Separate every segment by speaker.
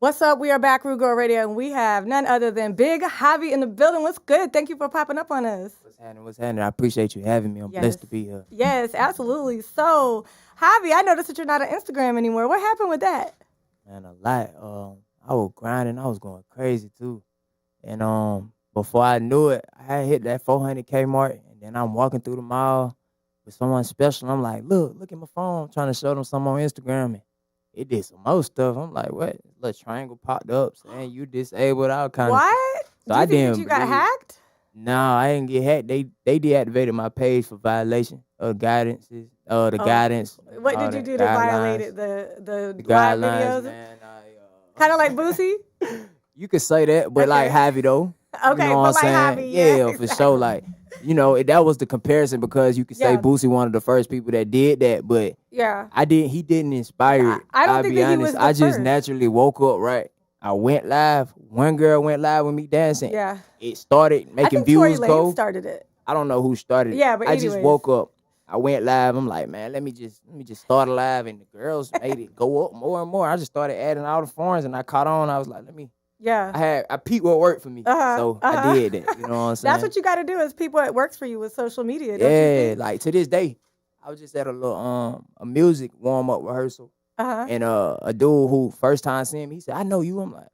Speaker 1: What's up? We are back, Rugo Radio, and we have none other than Big Javi in the building. What's good? Thank you for popping up on us.
Speaker 2: What's happening? What's happening? I appreciate you having me. I'm blessed to be here.
Speaker 1: Yes, absolutely. So, Javi, I noticed that you're not on Instagram anymore. What happened with that?
Speaker 2: Man, a lot. I was grinding. I was going crazy too. And before I knew it, I had hit that 400K mark. And then I'm walking through the mall with someone special. I'm like, look at my phone. I'm trying to show them something on Instagram. And it did some more stuff. I'm like, what? Little triangle popped up saying you disabled, all kind of stuff.
Speaker 1: What?
Speaker 2: So
Speaker 1: Do you
Speaker 2: I
Speaker 1: think
Speaker 2: didn't
Speaker 1: that you got
Speaker 2: believe-
Speaker 1: hacked?
Speaker 2: No, I didn't get hacked. They deactivated my page for violation of guidances, guidance.
Speaker 1: What
Speaker 2: all
Speaker 1: did you
Speaker 2: that
Speaker 1: do that
Speaker 2: guidelines.
Speaker 1: violated the live
Speaker 2: Guidelines,
Speaker 1: videos?
Speaker 2: man.
Speaker 1: Kind of like Boosie?
Speaker 2: You could say that, but like
Speaker 1: Okay.
Speaker 2: Javi though.
Speaker 1: Okay,
Speaker 2: You know
Speaker 1: but
Speaker 2: what I'm
Speaker 1: like
Speaker 2: saying?
Speaker 1: Javi.
Speaker 2: Yeah,
Speaker 1: Yeah,
Speaker 2: for sure. Like, that was the comparison because you could say
Speaker 1: Yeah.
Speaker 2: Boosie one of the first people that did that, but
Speaker 1: Yeah.
Speaker 2: he didn't inspire it.
Speaker 1: I don't
Speaker 2: I'll
Speaker 1: think
Speaker 2: be
Speaker 1: that he
Speaker 2: honest.
Speaker 1: was the
Speaker 2: I just
Speaker 1: first.
Speaker 2: naturally woke up, right? I went live. One girl went live with me dancing.
Speaker 1: Yeah.
Speaker 2: It started
Speaker 1: I
Speaker 2: making
Speaker 1: think Tory
Speaker 2: views
Speaker 1: Lanez
Speaker 2: go.
Speaker 1: started it.
Speaker 2: I don't know who started it.
Speaker 1: Yeah, but
Speaker 2: I just
Speaker 1: anyways.
Speaker 2: woke up. I went live. I'm like, man, let me just start a live, and the girls made it go up more and more. I just started adding all the forms, and I caught on. I was like,
Speaker 1: Yeah.
Speaker 2: I peeped what worked for me, so I did that. You know what I'm saying?
Speaker 1: That's what you got to do is people what works for you with social media. Don't you
Speaker 2: Yeah,
Speaker 1: think?
Speaker 2: like to this day, I was just at a little a music warm up rehearsal, and a dude who first time seeing me, he said, "I know you." I'm like,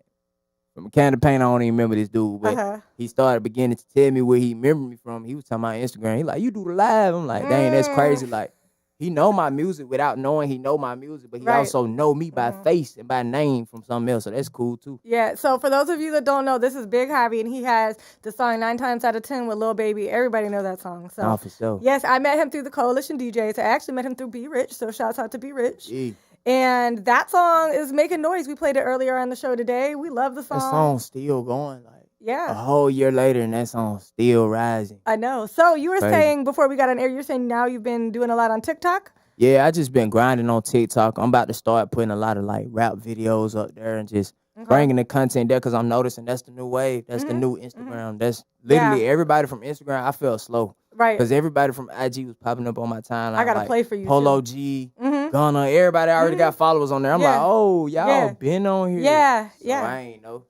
Speaker 2: from a can of paint, I don't even remember this dude, but he started beginning to tell me where he remembered me from. He was talking about Instagram. He like, "You do the live?" I'm like, "Dang, that's crazy!" Like, he know my music without knowing he know my music, but he
Speaker 1: Right.
Speaker 2: also know me by face and by name from something else. So that's cool too.
Speaker 1: Yeah, so for those of you that don't know, this is Big Javi, and he has the song 9 Times Out of 10 with Lil Baby. Everybody know that song. So
Speaker 2: Nah, for sure.
Speaker 1: yes, I met him through the Coalition DJs. I actually met him through Be Rich, so shouts out to Be Rich.
Speaker 2: Yeah.
Speaker 1: And that song is making noise. We played it earlier on the show today. We love the song.
Speaker 2: That song's still going, like a
Speaker 1: Yeah,
Speaker 2: whole year later, and that song's still rising.
Speaker 1: I know. So you were
Speaker 2: Crazy.
Speaker 1: saying before we got on air, you're saying now you've been doing a lot on TikTok?
Speaker 2: Yeah, I just been grinding on TikTok. I'm about to start putting a lot of like rap videos up there and just bringing the content there because I'm noticing that's the new wave. That's the new Instagram. That's literally everybody from Instagram. I felt slow
Speaker 1: Right.
Speaker 2: because everybody from IG was popping up on my timeline.
Speaker 1: I gotta
Speaker 2: like
Speaker 1: play for you,
Speaker 2: Polo
Speaker 1: too.
Speaker 2: G,
Speaker 1: Mhm.
Speaker 2: Gunna. Everybody already got followers on there. I'm
Speaker 1: Yeah.
Speaker 2: like, oh, y'all
Speaker 1: Yeah.
Speaker 2: been on here.
Speaker 1: Yeah,
Speaker 2: So
Speaker 1: yeah.
Speaker 2: I ain't know.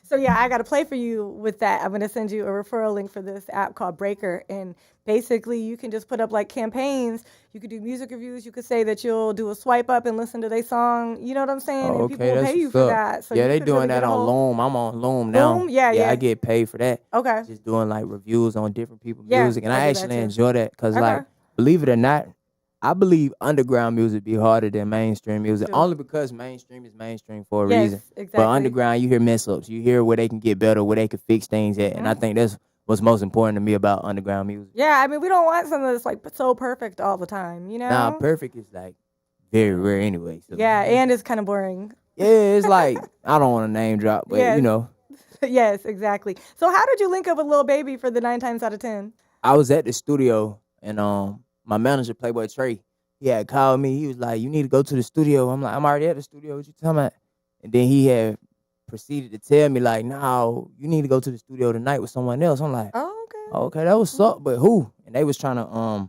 Speaker 1: So yeah, I got to play for you with that. I'm going to send you a referral link for this app called Breakr. And basically you can just put up like campaigns. You could do music reviews. You could say that you'll do a swipe up and listen to their song. You know what I'm saying?
Speaker 2: Oh,
Speaker 1: and people
Speaker 2: okay,
Speaker 1: will
Speaker 2: that's
Speaker 1: pay you
Speaker 2: what's
Speaker 1: for
Speaker 2: up.
Speaker 1: that. So
Speaker 2: yeah,
Speaker 1: you
Speaker 2: they
Speaker 1: could
Speaker 2: doing
Speaker 1: really
Speaker 2: that
Speaker 1: get a
Speaker 2: on
Speaker 1: whole-
Speaker 2: Loom. I'm on Loom now.
Speaker 1: Loom? Yeah.
Speaker 2: I get paid for that.
Speaker 1: Okay.
Speaker 2: Just doing like reviews on different people's
Speaker 1: Yeah,
Speaker 2: music, and
Speaker 1: I
Speaker 2: I
Speaker 1: do that
Speaker 2: actually
Speaker 1: too.
Speaker 2: enjoy that because,
Speaker 1: Okay.
Speaker 2: like, believe it or not, I believe underground music be harder than mainstream music,
Speaker 1: True.
Speaker 2: only because mainstream is mainstream for a
Speaker 1: Yes,
Speaker 2: reason.
Speaker 1: exactly.
Speaker 2: But underground, you hear mess ups, you hear where they can get better, where they can fix things at, and I think that's what's most important to me about underground music.
Speaker 1: Yeah, I mean, we don't want something that's like so perfect all the time, you know?
Speaker 2: Nah, perfect is like very rare anyway. So.
Speaker 1: Yeah, and it's kind of boring.
Speaker 2: Yeah, it's like I don't want to name drop, but
Speaker 1: Yes.
Speaker 2: you know,
Speaker 1: Yes, exactly. So how did you link up with Lil Baby for the 9 Times Out of 10?
Speaker 2: I was at the studio and my manager, Playboy Trey, he had called me. He was like, "You need to go to the studio." I'm like, "I'm already at the studio. What you talking about?" And then he had proceeded to tell me like, "No, you need to go to the studio tonight with someone else." I'm like,
Speaker 1: Oh, okay.
Speaker 2: "Okay, that was up, but who?" And they was trying to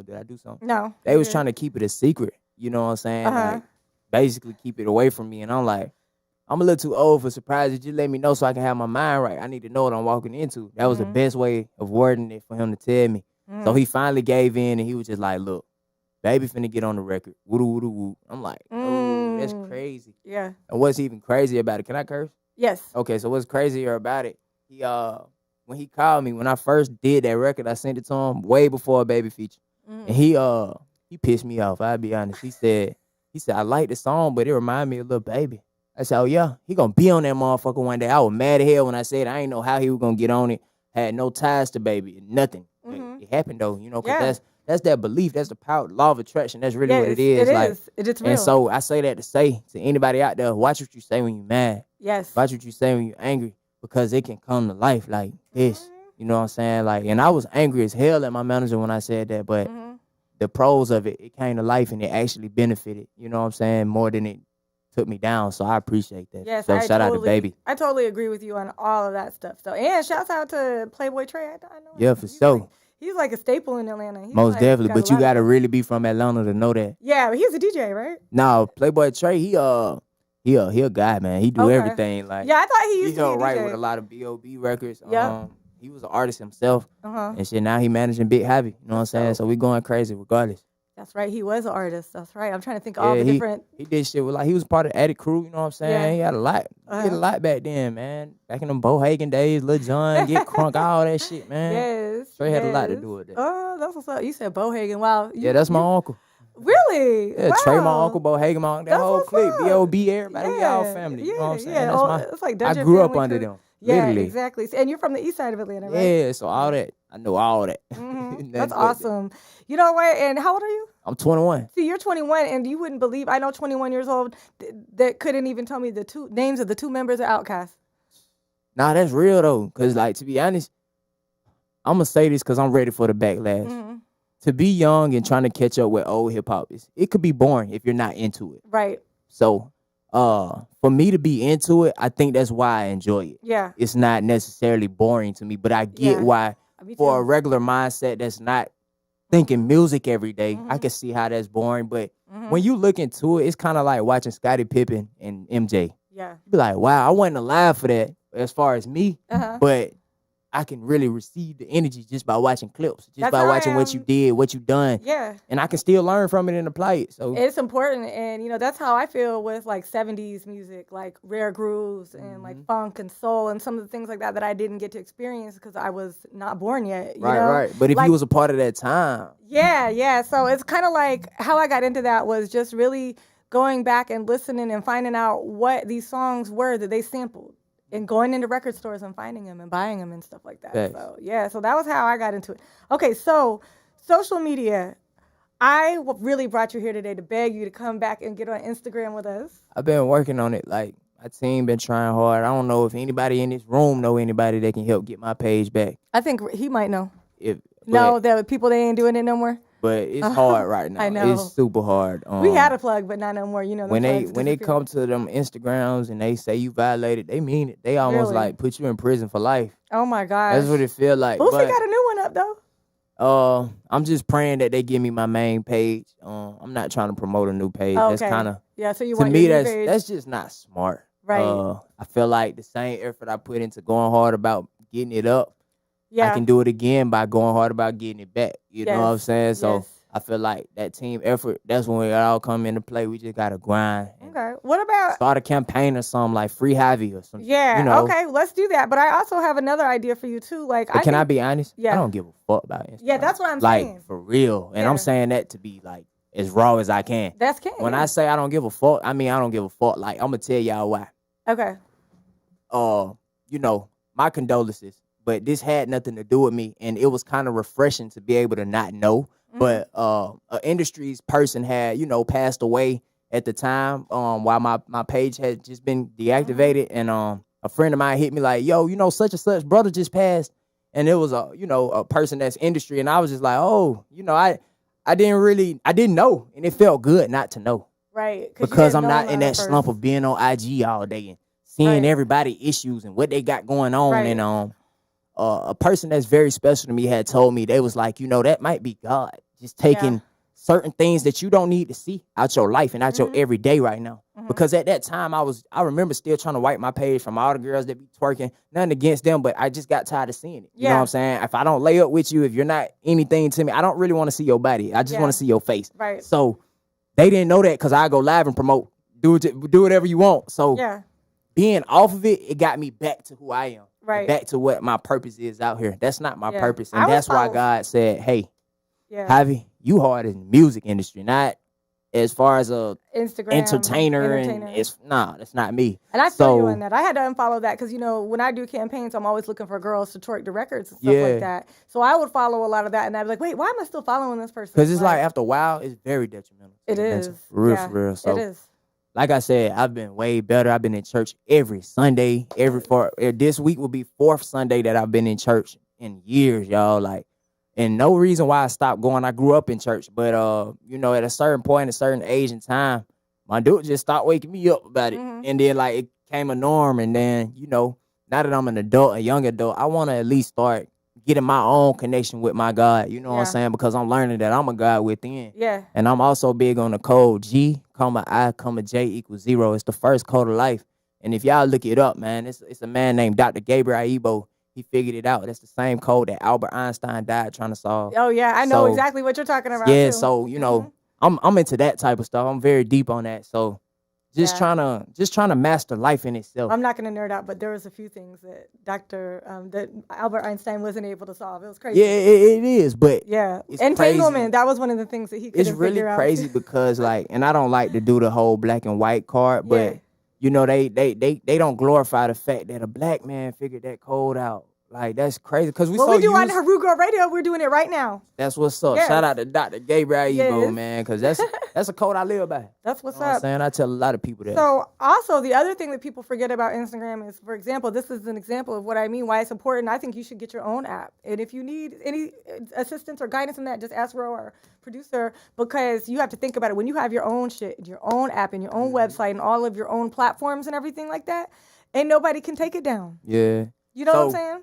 Speaker 2: did I do something?
Speaker 1: No.
Speaker 2: They was trying to keep it a secret. You know what I'm saying? Like, basically keep it away from me. And I'm like, I'm a little too old for surprises. Just let me know so I can have my mind right. I need to know what I'm walking into. That was the best way of wording it for him to tell me. So he finally gave in and he was just like, "Look, baby finna get on the record. Woo woo woo." I'm like, "Oh, that's crazy."
Speaker 1: Yeah.
Speaker 2: And what's even crazy about it? Can I curse?
Speaker 1: Yes.
Speaker 2: Okay, so what's crazier about it? He when he called me, when I first did that record, I sent it to him way before a baby feature. And he pissed me off, I'll be honest. He said, I like the song, but it reminded me of Lil Baby. I said, "Oh yeah, he gonna be on that motherfucker one day." I was mad as hell when I said I ain't know how he was gonna get on it. Had no ties to Baby, nothing. It happened though, you know, because that's that belief, that's the power, law of attraction. That's really what it is.
Speaker 1: It's real.
Speaker 2: And so I say that to say to anybody out there, watch what you say when you're mad.
Speaker 1: Yes.
Speaker 2: Watch what you say when you're angry, because it can come to life like this. You know what I'm saying? Like, and I was angry as hell at my manager when I said that, but the pros of it, it came to life and it actually benefited, you know what I'm saying, more than it took me down. So I appreciate that.
Speaker 1: Yes,
Speaker 2: so shout out to Baby.
Speaker 1: I totally agree with you on all of that stuff. So, and shouts out to Playboy Trey. I know
Speaker 2: Yeah,
Speaker 1: him.
Speaker 2: for sure.
Speaker 1: He's like a staple in Atlanta. He's
Speaker 2: Most
Speaker 1: like,
Speaker 2: definitely. But you
Speaker 1: a lot
Speaker 2: got to
Speaker 1: of-
Speaker 2: really be from Atlanta to know that.
Speaker 1: Yeah, but he's a DJ, right?
Speaker 2: Now, Playboy Trey, he He a guy, man. He do everything. Like,
Speaker 1: yeah, I thought he
Speaker 2: he
Speaker 1: used to
Speaker 2: helped
Speaker 1: be a
Speaker 2: write
Speaker 1: DJ.
Speaker 2: with a lot of B.O.B. records.
Speaker 1: Yep.
Speaker 2: He was an artist himself
Speaker 1: Uh-huh.
Speaker 2: and shit. Now he managing Big Happy. You know what I'm saying? So we going crazy regardless.
Speaker 1: That's right. He was an artist. That's right. I'm trying to think of all the different.
Speaker 2: He did shit with, like, he was part of the Addict Crew. You know what I'm saying?
Speaker 1: Yeah.
Speaker 2: He had a lot. He did a lot back then, man. Back in them Bohagen days, Lil Jon, Get Crunk, all that shit, man.
Speaker 1: Yes.
Speaker 2: Straight had a lot to do with that.
Speaker 1: Oh, that's what's up. You said Bohagen. Wow.
Speaker 2: Yeah, that's my uncle.
Speaker 1: Really?
Speaker 2: Yeah,
Speaker 1: Wow.
Speaker 2: Trey, my uncle, Bohagen, my uncle. That
Speaker 1: That's
Speaker 2: whole
Speaker 1: what's
Speaker 2: clique,
Speaker 1: up.
Speaker 2: B.O.B., everybody, we all
Speaker 1: Yeah.
Speaker 2: family. You
Speaker 1: Yeah,
Speaker 2: know what I'm saying?
Speaker 1: yeah.
Speaker 2: That's my,
Speaker 1: It's like
Speaker 2: I
Speaker 1: Dungeon
Speaker 2: grew up
Speaker 1: family
Speaker 2: under
Speaker 1: crew.
Speaker 2: them.
Speaker 1: Yeah,
Speaker 2: Literally.
Speaker 1: exactly. And you're from the east side of Atlanta, right?
Speaker 2: Yeah, so all that. I know all that.
Speaker 1: Mm-hmm. That's awesome. You know what? And how old are you?
Speaker 2: I'm 21.
Speaker 1: See, you're 21, and you wouldn't believe, I know 21 years old that couldn't even tell me the two names of the two members of Outkast.
Speaker 2: Nah, that's real, though. Because, like, to be honest, I'm going to say this because I'm ready for the backlash.
Speaker 1: Mm-hmm.
Speaker 2: To be young and trying to catch up with old hip-hop, it could be boring if you're not into it.
Speaker 1: Right.
Speaker 2: So, for me to be into it, I think that's why I enjoy it.
Speaker 1: Yeah.
Speaker 2: It's not necessarily boring to me, but I get why for a regular mindset that's not thinking music every day, I can see how that's boring. But when you look into it, it's kind of like watching Scottie Pippen and MJ.
Speaker 1: Yeah.
Speaker 2: You be like, wow, I wasn't alive for that as far as me, but I can really receive the energy just by watching clips, just by watching what you did, what you done.
Speaker 1: Yeah.
Speaker 2: And I can still learn from it and apply it. So
Speaker 1: it's important. And, you know, that's how I feel with like 70s music, like rare grooves and like funk and soul and some of the things like that I didn't get to experience because I was not born yet. You know?
Speaker 2: Right. But if you was a part of that time.
Speaker 1: Yeah. So it's kind of like how I got into that was just really going back and listening and finding out what these songs were that they sampled. And going into record stores and finding them and buying them and stuff like that.
Speaker 2: Thanks.
Speaker 1: So, yeah, so that was how I got into it. Okay, so social media. I really brought you here today to beg you to come back and get on Instagram with us.
Speaker 2: I've been working on it. Like, my team been trying hard. I don't know if anybody in this room know anybody that can help get my page back.
Speaker 1: I think he might know.
Speaker 2: No,
Speaker 1: that people, they ain't doing it no more.
Speaker 2: But it's hard right now.
Speaker 1: I know.
Speaker 2: It's super hard.
Speaker 1: We had a plug, but not no more. You know,
Speaker 2: when they come to them Instagrams and they say you violated, they mean it. They almost like put you in prison for life.
Speaker 1: Oh my gosh.
Speaker 2: That's what it feel like.
Speaker 1: Boosie got a new one up though.
Speaker 2: I'm just praying that they give me my main page. I'm not trying to promote a new page.
Speaker 1: Okay.
Speaker 2: That's kind of
Speaker 1: So you
Speaker 2: to
Speaker 1: want
Speaker 2: me
Speaker 1: your new page?
Speaker 2: that's just not smart.
Speaker 1: Right.
Speaker 2: I feel like the same effort I put into going hard about getting it up,
Speaker 1: I
Speaker 2: can do it again by going hard about getting it back. You know what I'm saying? So.
Speaker 1: Yes.
Speaker 2: I feel like that team effort, that's when it all come into play. We just got to grind.
Speaker 1: Okay. What about...
Speaker 2: Start a campaign or something like Free Javi or something.
Speaker 1: Yeah.
Speaker 2: You know?
Speaker 1: Okay, let's do that. But I also have another idea for you, too. Like,
Speaker 2: can I be honest?
Speaker 1: Yeah.
Speaker 2: I don't give a fuck about Instagram.
Speaker 1: Yeah, that's what I'm saying.
Speaker 2: Like, for real. And I'm saying that to be, like, as raw as I can.
Speaker 1: That's king.
Speaker 2: When I say I don't give a fuck, I mean I don't give a fuck. Like, I'm going to tell y'all why.
Speaker 1: Okay.
Speaker 2: You know, my condolences. But this had nothing to do with me. And it was kind of refreshing to be able to not know. But an industry's person had, you know, passed away at the time while my page had just been deactivated. And a friend of mine hit me like, yo, you know, such and such brother just passed. And it was a person that's industry. And I was just like, oh, you know, I didn't know. And it felt good not to know.
Speaker 1: Right.
Speaker 2: Because I'm not in that slump of being on IG all day and seeing everybody issues and what they got going on.
Speaker 1: Right.
Speaker 2: And a person that's very special to me had told me, they was like, you know, that might be God just taking certain things that you don't need to see out your life and out your everyday right now. Because at that time I remember still trying to wipe my page from all the girls that be twerking. Nothing against them, but I just got tired of seeing it. You know what I'm saying? If I don't lay up with you, if you're not anything to me, I don't really want to see your body. I just want to see your face.
Speaker 1: Right.
Speaker 2: So they didn't know that because I go live and promote, do whatever you want. So being off of it got me back to who I am.
Speaker 1: Right.
Speaker 2: Back to what my purpose is out here. That's not my purpose. And that's why God said, hey, Javi, you hard in the music industry, not as far as a
Speaker 1: Instagram
Speaker 2: entertainer. And that's not me.
Speaker 1: And I feel you on that. I had to unfollow that because, you know, when I do campaigns, I'm always looking for girls to twerk the records and stuff like that. So I would follow a lot of that, and I'd be like, wait, why am I still following this person?
Speaker 2: Because it's like after a while, it's very detrimental.
Speaker 1: It is.
Speaker 2: For real. So,
Speaker 1: it is.
Speaker 2: Like I said, I've been way better. I've been in church every Sunday. This week will be 4th Sunday that I've been in church in years, y'all. Like, and no reason why I stopped going. I grew up in church, but you know, at a certain point, a certain age and time, my dude just stopped waking me up about it, and then like it became a norm. And then, you know, now that I'm an adult, a young adult, I want to at least start getting my own connection with my God. You know what I'm saying? Because I'm learning that I'm a God within.
Speaker 1: Yeah.
Speaker 2: And I'm also big on the code comma I, comma J equals 0. It's the first code of life. And if y'all look it up, man, it's a man named Dr. Gabriel Aibo. He figured it out. That's the same code that Albert Einstein died trying to solve.
Speaker 1: Oh yeah, I know exactly what you're talking about.
Speaker 2: Yeah,
Speaker 1: too.
Speaker 2: so you know, I'm into that type of stuff. I'm very deep on that. So just trying to master life in itself.
Speaker 1: I'm not gonna nerd out, but there was a few things that that Albert Einstein wasn't able to solve. It was crazy.
Speaker 2: Yeah, it is, but
Speaker 1: entanglement.
Speaker 2: Crazy.
Speaker 1: That was one of the things that he couldn't figure out.
Speaker 2: It's really crazy because like, and I don't like to do the whole black and white card, but you know, they don't glorify the fact that a black man figured that code out. Like, that's crazy. Because we do
Speaker 1: on Harugo Radio. We're doing it right now.
Speaker 2: That's what's up. Yes. Shout out to Dr. Gabriel Ego, man, because that's a code I live by.
Speaker 1: That's what's
Speaker 2: up. I'm saying? I tell a lot of people that.
Speaker 1: So, also, the other thing that people forget about Instagram is, for example, this is an example of what I mean, why it's important. I think you should get your own app. And if you need any assistance or guidance in that, just ask Ro, our producer, because you have to think about it. When you have your own shit, your own app, and your own website, and all of your own platforms and everything like that, ain't nobody can take it down.
Speaker 2: Yeah.
Speaker 1: You know what I'm saying?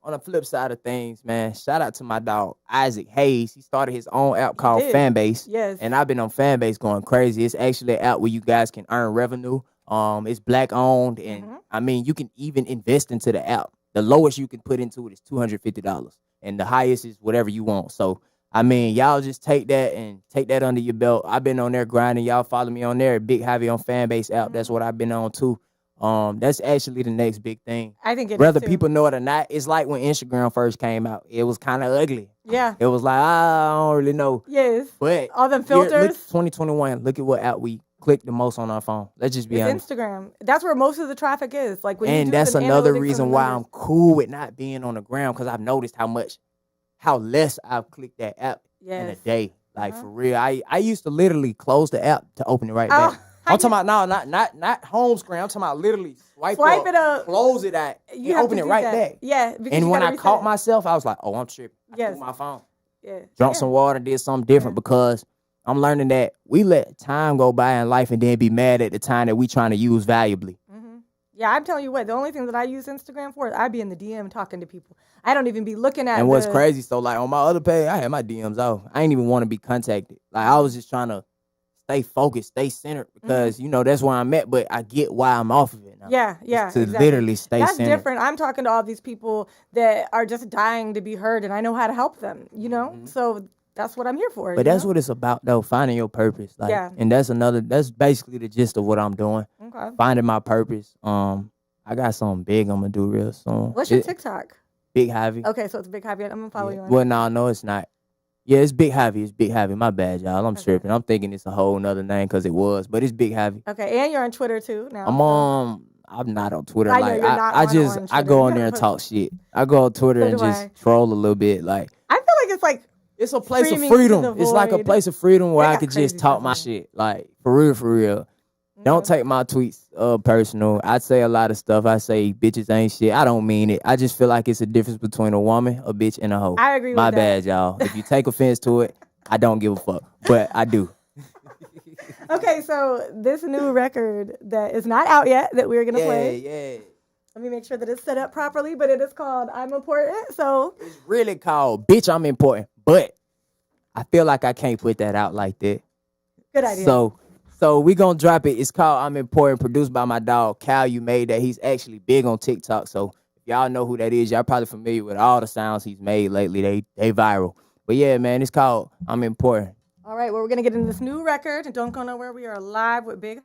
Speaker 2: On the flip side of things, man, shout out to my dog, Isaac Hayes. He started his own app called Fanbase.
Speaker 1: Yes.
Speaker 2: And I've been on Fanbase going crazy. It's actually an app where you guys can earn revenue. It's black owned. And I mean, you can even invest into the app. The lowest you can put into it is $250. And the highest is whatever you want. So, I mean, y'all just take that under your belt. I've been on there grinding. Y'all follow me on there. Big Javi on Fanbase app. That's what I've been on too. That's actually the next big thing.
Speaker 1: I think it
Speaker 2: whether people know it or not, it's like when Instagram first came out. It was kind of ugly.
Speaker 1: Yeah.
Speaker 2: It was like, I don't really know.
Speaker 1: Yes.
Speaker 2: But
Speaker 1: all them filters.
Speaker 2: 2021, look at what app we click the most on our phone. Let's just be honest.
Speaker 1: Instagram. That's where most of the traffic is. Like when
Speaker 2: and that's another reason why I'm cool with not being on the ground, because I've noticed how less I've clicked that app in a day. Like for real. I used to literally close the app to open it right back. I'm talking about not home screen. I'm talking about literally swipe it up, close it out, and open it right back.
Speaker 1: Yeah.
Speaker 2: And when I caught myself, I was like, oh, I'm tripping. I threw my phone. Yeah. Drunk some water, did something different because I'm learning that we let time go by in life and then be mad at the time that we trying to use valuably.
Speaker 1: Yeah, I'm telling you what, the only thing that I use Instagram for is I be in the DM talking to people. I don't even be looking at
Speaker 2: And what's crazy, so like on my other page, I had my DMs off. I ain't even want to be contacted. Like I was just trying to stay focused, stay centered, because you know that's where I'm at. But I get why I'm off of it now.
Speaker 1: Yeah,
Speaker 2: to literally stay
Speaker 1: that's
Speaker 2: centered.
Speaker 1: Different. I'm talking to all these people that are just dying to be heard, and I know how to help them. You know, so that's what I'm here for.
Speaker 2: But that's what it's about, though. Finding your purpose. Like, and that's basically the gist of what I'm doing. Okay. Finding my purpose. I got something big I'm gonna do real soon.
Speaker 1: What's your TikTok?
Speaker 2: Big Javi.
Speaker 1: Okay, so it's Big Javi. I'm gonna follow you on.
Speaker 2: Well, no, it's not. Yeah, it's Big Javi. It's Big Javi. My bad, y'all. I'm tripping. I'm thinking it's a whole nother name because it was, but it's Big Javi.
Speaker 1: Okay, and you're on Twitter too now.
Speaker 2: I'm not on Twitter.
Speaker 1: I know you're not on Twitter.
Speaker 2: I go on there and talk shit. I go on Twitter and just troll a little bit. Like
Speaker 1: I feel like
Speaker 2: it's a place of freedom. It's like a place of freedom where I could just talk my shit. Like for real. Don't take my tweets personal. I say a lot of stuff. I say bitches ain't shit. I don't mean it. I just feel like it's a difference between a woman, a bitch, and a hoe.
Speaker 1: I agree with
Speaker 2: that. My bad,
Speaker 1: that.
Speaker 2: y'all. If you take offense to it, I don't give a fuck. But I do.
Speaker 1: Okay, so this new record that is not out yet that we're going to play.
Speaker 2: Yeah.
Speaker 1: Let me make sure that it's set up properly, but it is called I'm Important. So
Speaker 2: it's really called Bitch, I'm Important. But I feel like I can't put that out like that.
Speaker 1: Good idea.
Speaker 2: So we gonna drop it. It's called I'm Important, produced by my dog, Cal. You made that. He's actually big on TikTok. So if y'all know who that is, y'all probably familiar with all the sounds he's made lately. They viral. But yeah, man, it's called I'm Important.
Speaker 1: All right, well, we're gonna get into this new record. And don't go nowhere. We are live with Big.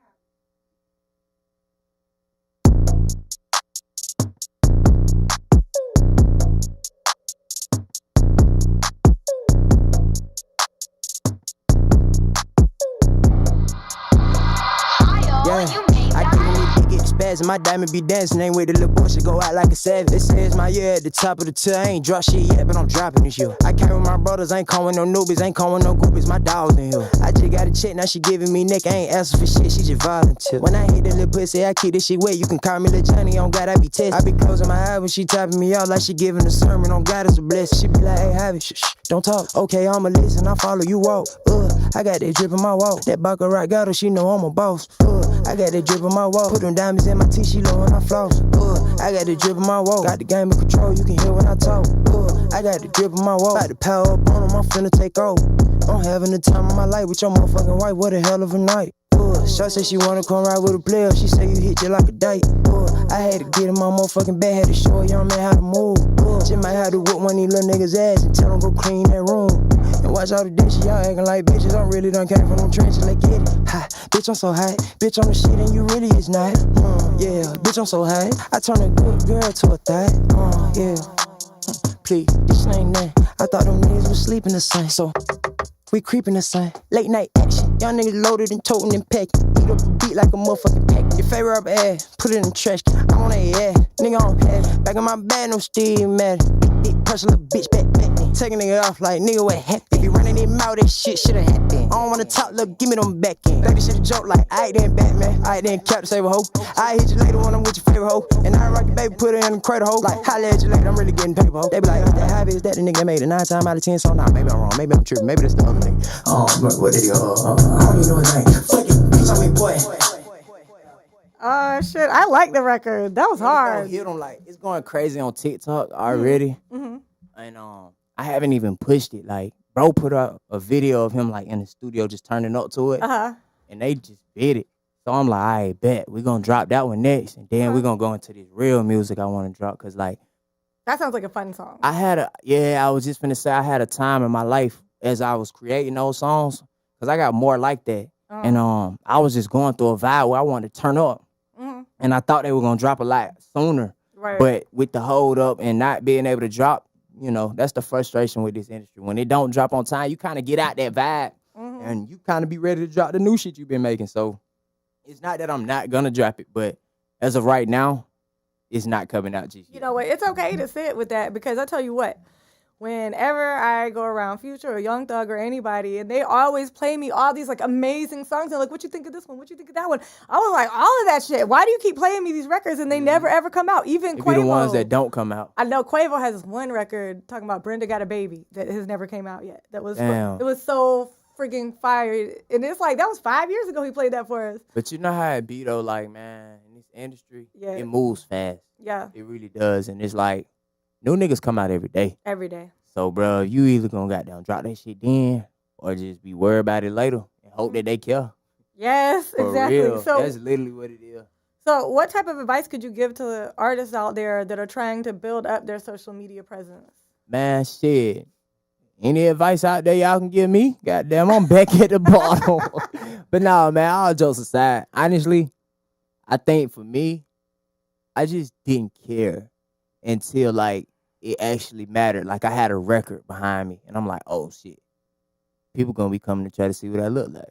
Speaker 3: And my diamond be dancing, ain't with the little bullshit, go out like a savage. They say it's my year at the top of the tier. I ain't drop shit yet, but I'm dropping this year. I came with my brothers, ain't calling no newbies, ain't calling no groupies, my dogs in here. I just got a check, now she giving me neck, I ain't asking for shit, she just volunteer. When I hit the little pussy, I keep this shit wet, you can call me Lil Johnny, on God, I be tested. I be closing my eyes when she tapping me out like she giving a sermon, on God, it's a blessing. She be like, hey, Javi, shh, don't talk. Okay, I'ma listen, I follow you walk. I got that drip in my walk. That Baccarat got her, she know I'm a boss. I got that drip in my walk. Put them diamonds in my teeth, she low when I floss. I got the drip in my walk. Got the game in control, you can hear when I talk. I got the drip in my walk. Got the power up on them, I'm finna take off. I'm having the time of my life with your motherfucking wife, what a hell of a night. Shawty say she wanna come ride with a player. She say you hit you like a date. I had to get in my motherfucking bed, had to show a young man how to move. Just might have to whoop one of these little niggas' ass and tell him go clean that room. And watch all the dishes, y'all acting like bitches. I'm really done came from them trenches, let's get it. Hi, bitch, I'm so high. Bitch, I'm the shit and you really is not. Yeah, bitch, I'm so high. I turn a good girl to a thot. Yeah. Please, this ain't nothing. I thought them niggas was sleeping the same. So we creeping the same. Late night action. Young niggas loaded and toting and packing. Eat up the beat like a motherfucking pack. Your favorite rapper ass, put it in the trash. I'm on that ass, nigga on pass. Back in my bag, no Steve mad. Big pressure, little bitch back. Take a nigga off like nigga what happened. If you running his mouth, that shit shoulda happened. I don't wanna talk, look, give me them back end. Like this shit a joke, like I then Batman. I then Captain Save a hoe. I hit you later when I'm with your favorite hoe. And I rock your baby, put her in the cradle hoe. Like holla at you later, I'm really getting paper hoe. They be like, is that hobby? Is that the nigga that made it 9 times out of 10? So nah, maybe I'm wrong, maybe I'm tripping, maybe that's the other nigga. What did he I don't even know his name. Fuck it, bitch on me, boy.
Speaker 1: Shit, I like the record. That was hard.
Speaker 2: Hit him like it's going crazy on TikTok already, and I haven't even pushed it. Like, bro, put up a video of him like in the studio just turning up to it, and they just bit it. So I'm like, I bet we're gonna drop that one next, and then we're gonna go into this real music I want to drop. Cause like,
Speaker 1: that sounds like a fun song.
Speaker 2: I was just finna say I had a time in my life as I was creating those songs, cause I got more like that, and I was just going through a vibe where I wanted to turn up. And I thought they were going to drop a lot sooner. Right. But with the hold up and not being able to drop, you know, that's the frustration with this industry. When it don't drop on time, you kind of get out that vibe. And you kind of be ready to drop the new shit you've been making. So it's not that I'm not going to drop it. But as of right now, it's not coming out just yet.
Speaker 1: You know what? It's okay to sit with that because I tell you what. Whenever I go around Future or Young Thug or anybody, and they always play me all these like amazing songs, and like, what you think of this one? What you think of that one? I was like, all of that shit. Why do you keep playing me these records and they never ever come out? Even Quavo.
Speaker 2: Be the ones that don't come out.
Speaker 1: I know Quavo has this one record talking about Brenda Got a Baby that has never came out yet. That was it was so freaking fire, and it's like that was 5 years ago he played that for us.
Speaker 2: But you know how it be though, like man, in this industry, it moves fast.
Speaker 1: Yeah,
Speaker 2: it really does, and it's like. New niggas come out every day.
Speaker 1: Every day.
Speaker 2: So, bro, you either gonna goddamn drop that shit then or just be worried about it later and hope that they care.
Speaker 1: Yes,
Speaker 2: For
Speaker 1: exactly.
Speaker 2: real.
Speaker 1: So
Speaker 2: that's literally what it is.
Speaker 1: So what type of advice could you give to artists out there that are trying to build up their social media presence?
Speaker 2: Man, shit. Any advice out there y'all can give me? Goddamn, I'm back at the bottom. But nah, man, all jokes aside, honestly, I think for me, I just didn't care until, like, it actually mattered. Like, I had a record behind me, and I'm like, oh, shit. People gonna be coming to try to see what I look like.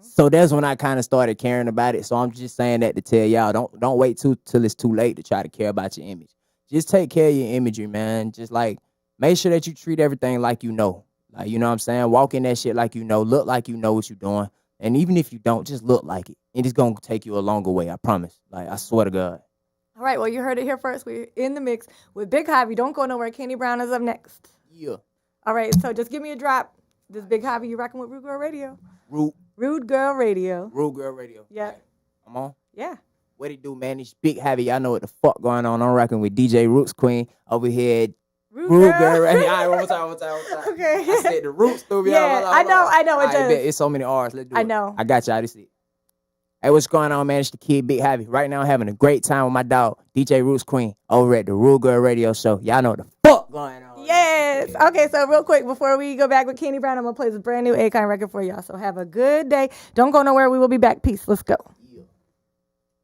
Speaker 2: So that's when I kind of started caring about it. So I'm just saying that to tell y'all, don't wait till it's too late to try to care about your image. Just take care of your imagery, man. Just, like, make sure that you treat everything like you know. Like, you know what I'm saying? Walk in that shit like you know. Look like you know what you're doing. And even if you don't, just look like it. And it's gonna take you a longer way, I promise. Like, I swear to God.
Speaker 1: All right, well, you heard it here first. We're in the mix with Big Javi. Don't go nowhere. Kenny Brown is up next.
Speaker 2: Yeah.
Speaker 1: All right, so just give me a drop. This Big Javi, you rocking with Rude Girl Radio. Rude Girl Radio.
Speaker 2: Rude Girl Radio.
Speaker 1: Yeah.
Speaker 2: Right. I'm on?
Speaker 1: Yeah.
Speaker 2: What it do, man? It's Big Javi. Y'all know what the fuck going on. I'm rocking with DJ Rootsqueen over here at Rude Girl Radio. All right, one more time.
Speaker 1: Okay.
Speaker 2: I said the Roots threw me
Speaker 1: out. I know. It does.
Speaker 2: It's so many R's. Let's do it.
Speaker 1: I know.
Speaker 2: I got y'all. This is it. Hey, what's going on, man? It's the kid, Big Javi. Right now, I'm having a great time with my dog, DJ Rootsqueen, over at the Rude Girl Radio Show. Y'all know what the fuck going on.
Speaker 1: Yes. Okay, so real quick, before we go back with Kenny Brown, I'm going to play this brand new Akon record for y'all. So have a good day. Don't go nowhere. We will be back. Peace. Let's go.